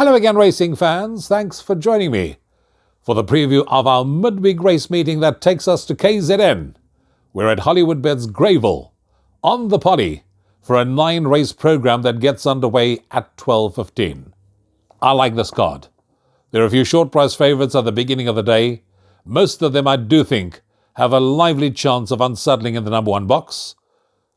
Hello again, racing fans. Thanks for joining me for the preview of our midweek race meeting that takes us to KZN. We're at Hollywoodbets Greyville on the Poly for a 9-race program that gets underway at 12:15. I like this card. There are a few short price favourites at the beginning of the day. Most of them, I do think, have a lively chance of unsettling in the number one box,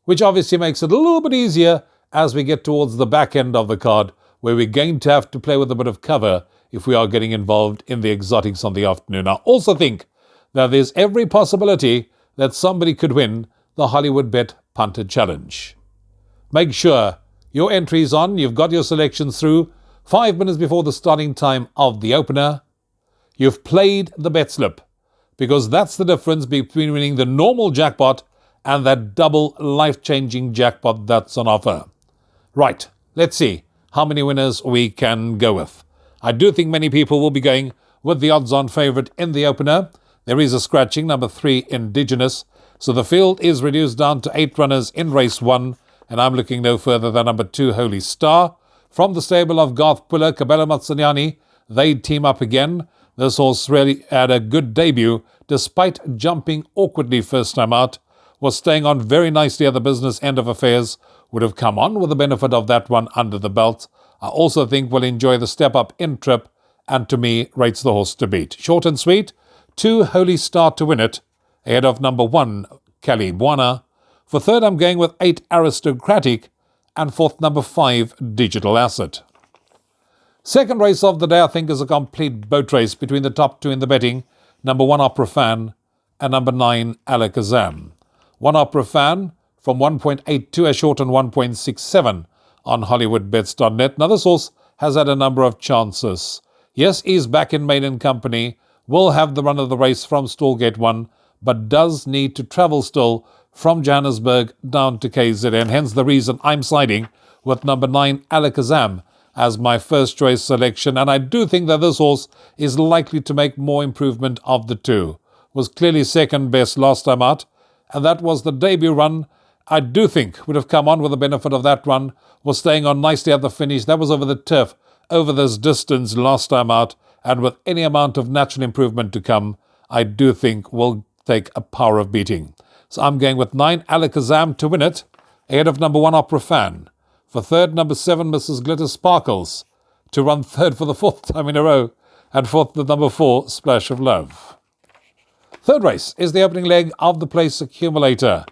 which obviously makes it a little bit easier as we get towards the back end of the card, where we're going to have to play with a bit of cover if we are getting involved in the exotics on the afternoon. I also think that there's every possibility that somebody could win the Hollywoodbet Punter Challenge. Make sure your entry's on, you've got your selections through 5 minutes before the starting time of the opener. You've played the bet slip, because that's the difference between winning the normal jackpot and that double life-changing jackpot that's on offer. Right, let's see how many winners we can go with. I do think many people will be going with the odds-on favourite in the opener. There is a scratching, number 3, Indigenous. So the field is reduced down to 8 runners in race 1, and I'm looking no further than number 2, Holy Star. From the stable of Garth Puller, Cabello Mazzaniani, they team up again. This horse really had a good debut, despite jumping awkwardly first time out. Was staying on very nicely at the business end of affairs. Would have come on with the benefit of that one under the belt. I also think will enjoy the step up in trip, and to me rates the horse to beat. Short and sweet, 2, Holy Star to win it, ahead of number 1, Cali Buana. For third, I'm going with 8, Aristocratic, and fourth, number 5, Digital Asset. Second race of the day, I think, is a complete boat race between the top 2 in the betting, number 1, Opera Fan, and number 9, Alakazam. 1 Opera Fan from 1.82 as short and 1.67 on HollywoodBets.net. Now, this horse has had a number of chances. Yes, he's back in maiden company, will have the run of the race from Stallgate 1, but does need to travel still from Johannesburg down to KZN. Hence the reason I'm siding with number 9, Alakazam, as my first choice selection. And I do think that this horse is likely to make more improvement of the two. Was clearly second best last time out, and that was the debut run. I do think would have come on with the benefit of that run. Was staying on nicely at the finish. That was over the turf, over this distance last time out, and with any amount of natural improvement to come, I do think will take a power of beating. So I'm going with 9, Alakazam to win it, ahead of number 1, Opera Fan. For third, number 7, Mrs. Glitter Sparkles, to run third for the 4th time in a row, and fourth, the number 4, Splash of Love. Third race is the opening leg of the Place Accumulator.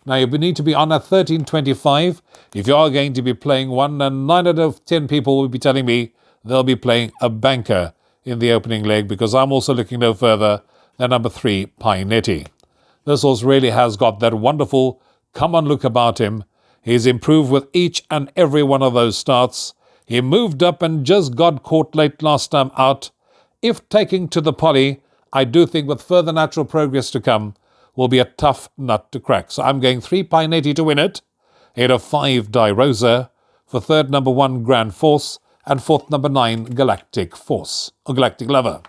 Now, you need to be on at 13.25 if you are going to be playing one, and 9 out of 10 people will be telling me they'll be playing a banker in the opening leg, because I'm also looking no further than number 3, Painetti. This horse really has got that wonderful come-on look about him. He's improved with each and every one of those starts. He moved up and just got caught late last time out. If taking to the Poly, I do think with further natural progress to come, will be a tough nut to crack. So I'm going 3, Painetti to win it, ahead of 5, Di Rosa. For third, number 1, Grand Force, and fourth, number 9, Galactic Force, or Galactic Lover.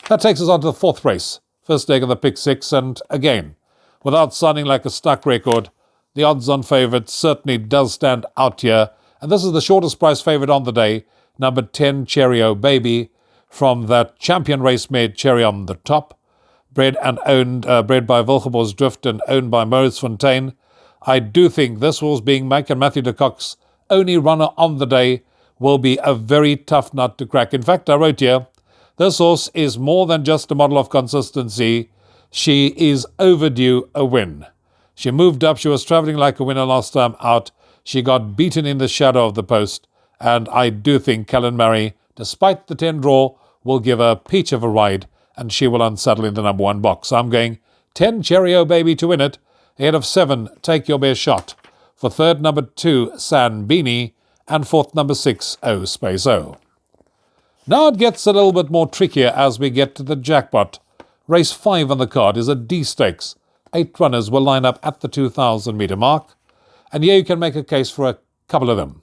That takes us on to the fourth race, first leg of the Pick 6, and again, without sounding like a stuck record, the odds-on favourite certainly does stand out here, and this is the shortest price favourite on the day, number 10, Cheerio Baby, from that champion race mare Cherry on the Top, bred by Wilgebor's Drift and owned by Maurice Fontaine. I do think this horse, being Mike and Matthew de Kock's only runner on the day, will be a very tough nut to crack. In fact, I wrote here, this horse is more than just a model of consistency. She is overdue a win. She moved up. She was travelling like a winner last time out. She got beaten in the shadow of the post. And I do think Callan Murray, despite the 10 draw, will give her a peach of a ride, and she will unsettle in the number 1 box. So I'm going 10, Cheerio Baby to win it, ahead of 7, Take Your Best Shot. For third, number 2, San Beanie, and fourth, number 6, O Space O. Now it gets a little bit more trickier as we get to the jackpot. Race 5 on the card is a D stakes. 8 runners will line up at the 2,000 metre mark, and here you can make a case for a couple of them.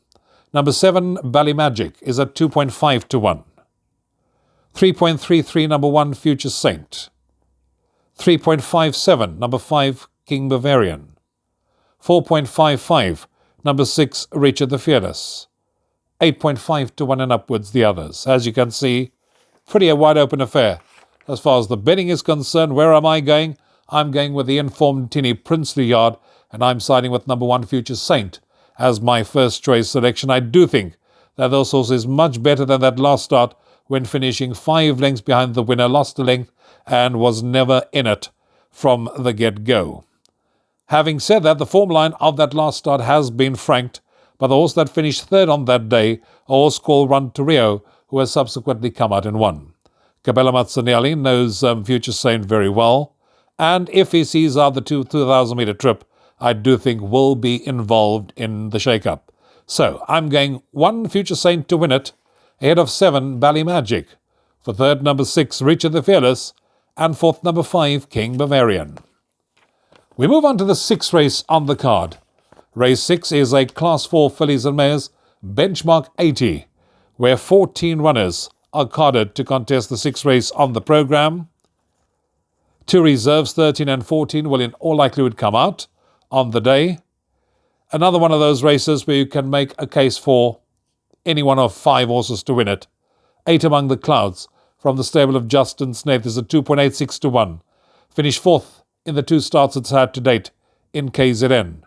Number 7, Ballymagic, is at 2.5 to 1. 3.33, number 1, Future Saint. 3.57, number 5, King Bavarian. 4.55, number 6, Richard the Fearless. 8.5 to 1 and upwards the others. As you can see, pretty a wide open affair. As far as the betting is concerned, where am I going? I'm going with the informed Tinny Princely Yard, and I'm siding with number 1 Future Saint as my first choice selection. I do think that this horse is much better than that last start when finishing 5 lengths behind the winner, lost a length and was never in it from the get-go. Having said that, the form line of that last start has been franked by the horse that finished third on that day, a horse called Run to Rio, who has subsequently come out and won. Cabela Mazzanelli knows Future Saint very well, and if he sees out the 2,000-metre trip, I do think will be involved in the shake-up. So I'm going 1 Future Saint to win it, ahead of 7 Ballymagic. For third, number 6 Richard the Fearless, and fourth, number 5 King Bavarian. We move on to the 6th race on the card. Race 6 is a Class 4 fillies and mares benchmark 80, where 14 runners are carded to contest the 6th race on the programme. 2 reserves, 13 and 14, will in all likelihood come out on the day. Another one of those races where you can make a case for any one of 5 horses to win it. 8 Among the Clouds from the stable of Justin Snaith is a 2.86 to 1. Finished 4th in the 2 starts it's had to date in KZN.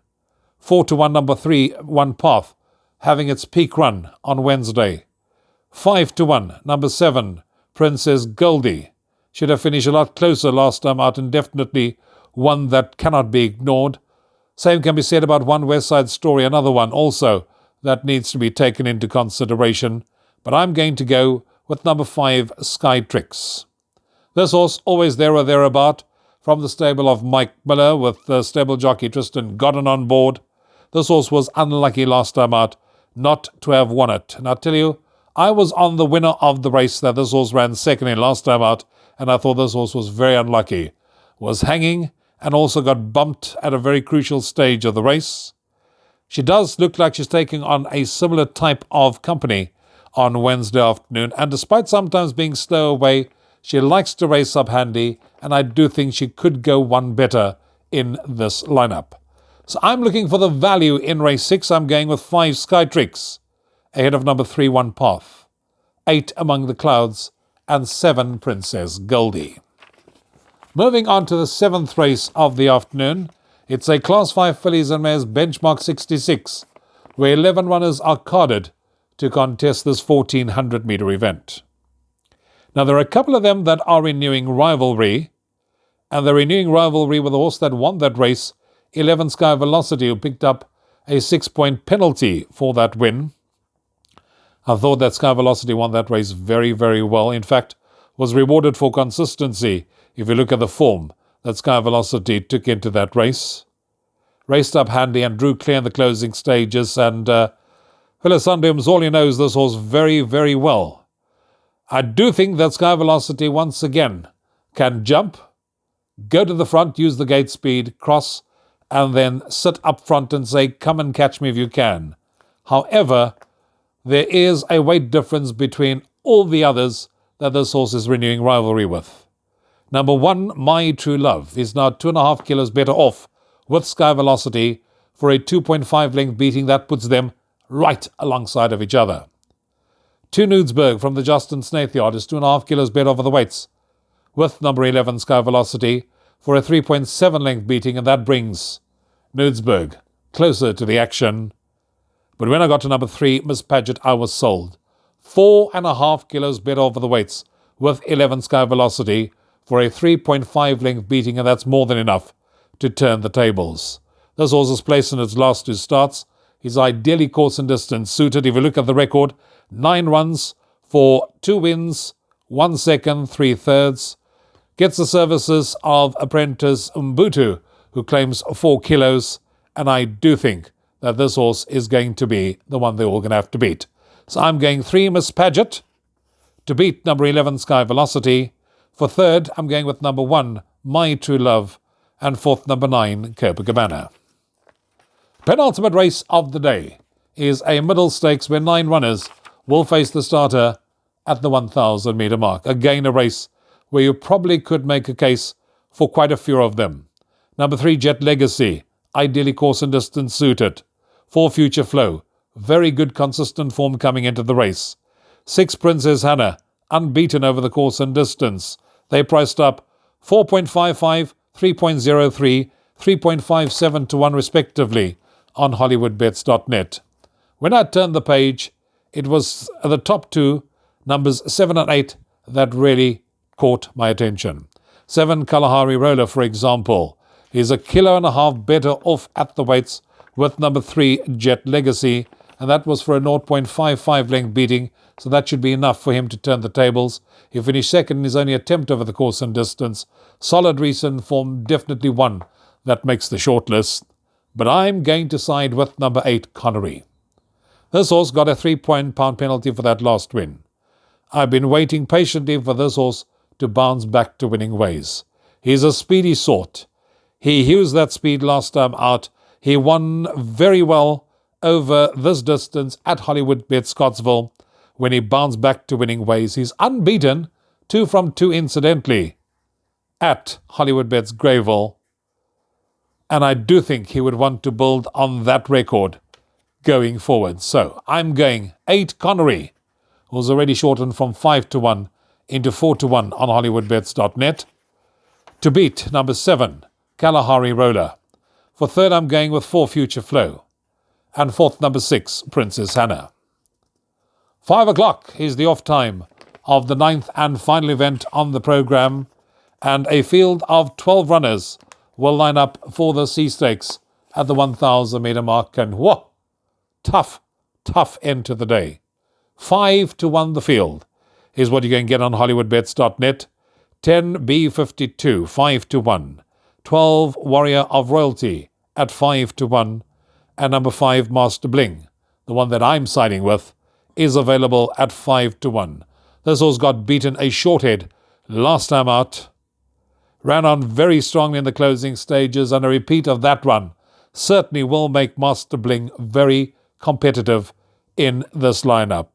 4 to 1 number 3 One Path having its peak run on Wednesday. 5 to 1 number 7 Princess Goldie should have finished a lot closer last time out, and definitely one that cannot be ignored. Same can be said about 1 West Side Story, another one also that needs to be taken into consideration. But I'm going to go with number 5 Sky Tricks. This horse always there or thereabout, from the stable of Mike Miller with stable jockey Tristan Godden on board. This horse was unlucky last time out not to have won it. And I tell you, I was on the winner of the race that this horse ran second in last time out, and I thought this horse was very unlucky. Was hanging and also got bumped at a very crucial stage of the race. She does look like she's taking on a similar type of company on Wednesday afternoon, and despite sometimes being slow away, she likes to race up handy, and I do think she could go one better in this lineup. So I'm looking for the value in race 6. I'm going with 5 Sky Tricks, ahead of number 3 One Path, 8 Among the Clouds, and 7 Princess Goldie. Moving on to the 7th race of the afternoon, it's a Class 5 fillies and mares benchmark 66, where 11 runners are carded to contest this 1400-metre event. Now, there are a couple of them that are renewing rivalry, and they're renewing rivalry with the horse that won that race, 11 Sky Velocity, who picked up a 6-point penalty for that win. I thought that Sky Velocity won that race very, very well. In fact, was rewarded for consistency if you look at the form that Sky Velocity took into that race. Raced up handy and drew clear in the closing stages, and Philisandum Mzoli knows this horse very, very well. I do think that Sky Velocity once again can jump, go to the front, use the gate speed, cross, and then sit up front and say, come and catch me if you can. However, there is a weight difference between all the others that this horse is renewing rivalry with. Number 1, My True Love, is now 2.5 kilos better off with Sky Velocity for a 2.5 length beating that puts them right alongside of each other. 2 Nudsberg from the Justin Snaith yard is 2.5 kilos better over the weights with number 11 Sky Velocity for a 3.7 length beating, and that brings Nudsberg closer to the action. But when I got to number 3, Miss Paget, I was sold. 4.5 kilos better over the weights with 11 Sky Velocity for a 3.5 length beating, and that's more than enough to turn the tables. This horse's place in its last 2 starts is ideally course and distance suited. If you look at the record, 9 runs for 2 wins, 1 second, 3 thirds. Gets the services of apprentice Mbutu, who claims 4 kilos, and I do think that this horse is going to be the one they're all going to have to beat. So I'm going 3 Miss Paget to beat number 11 Sky Velocity. For third, I'm going with number 1 My True Love, and fourth, number 9 Copacabana. Penultimate race of the day is a middle stakes where 9 runners will face the starter at the 1,000 metre mark. Again, a race where you probably could make a case for quite a few of them. Number 3 Jet Legacy, ideally course and distance suited. 4 Future Flow, Very good consistent form coming into the race. 6 Princess Hannah, unbeaten over the course and distance. They priced up 4.55, 3.03, 3.57 to 1 respectively on Hollywoodbets.net. When I turned the page, it was the top two, numbers 7 and 8, that really caught my attention. 7 Kalahari Roller, for example, is a kilo and a half better off at the weights with number 3 Jet Legacy, and that was for a 0.55 length beating, so that should be enough for him to turn the tables. He finished second in his only attempt over the course and distance. Solid recent form, definitely one that makes the shortlist. But I'm going to side with number 8 Connery. This horse got a £3 penalty for that last win. I've been waiting patiently for this horse to bounce back to winning ways. He's a speedy sort. He used that speed last time out. He won very well over this distance at Hollywoodbets Scottsville when he bounced back to winning ways. He's unbeaten, 2 from 2 incidentally, at Hollywoodbets Greyville. And I do think he would want to build on that record going forward. So I'm going 8 Connery, who's already shortened from 5 to 1 into 4 to 1 on Hollywoodbets.net, to beat number 7 Kalahari Roller. For third, I'm going with 4 Future Flow. And fourth, number 6 Princess Hannah. 5 o'clock is the off time of the 9th and final event on the program, and a field of 12 runners will line up for the Sea Stakes at the 1,000 metre mark. And whoa, tough end to the day. 5 to 1 the field is what you're going to get on Hollywoodbets.net. 10 B52, 5 to 1. 12 Warrior of Royalty at 5 to 1. And number 5 Master Bling, the one that I'm siding with, is available at 5 to 1. This horse got beaten a short head last time out. Ran on very strongly in the closing stages, and a repeat of that run certainly will make Master Bling very competitive in this lineup.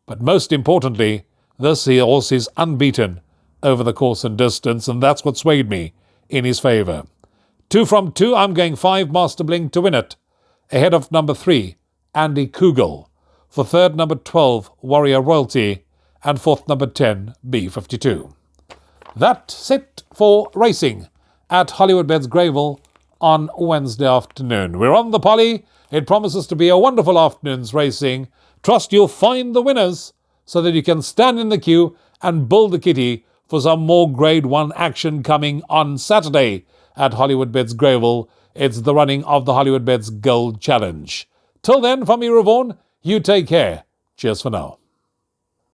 But most importantly, this horse is unbeaten over the course and distance, and that's what swayed me in his favour. 2 from 2, I'm going 5 Master Bling to win it, ahead of number 3 Andy Kugel. For third, number 12 Warrior Royalty, and fourth, number 10 B52. That's it for racing at Hollywoodbets Greyville on Wednesday afternoon. We're on the Polly. It promises to be a wonderful afternoon's racing. Trust you'll find the winners so that you can stand in the queue and build the kitty for some more Grade 1 action coming on Saturday at Hollywoodbets Greyville. It's the running of the Hollywoodbets Gold Challenge. Till then, from me, Rouvaun, you take care. Cheers for now.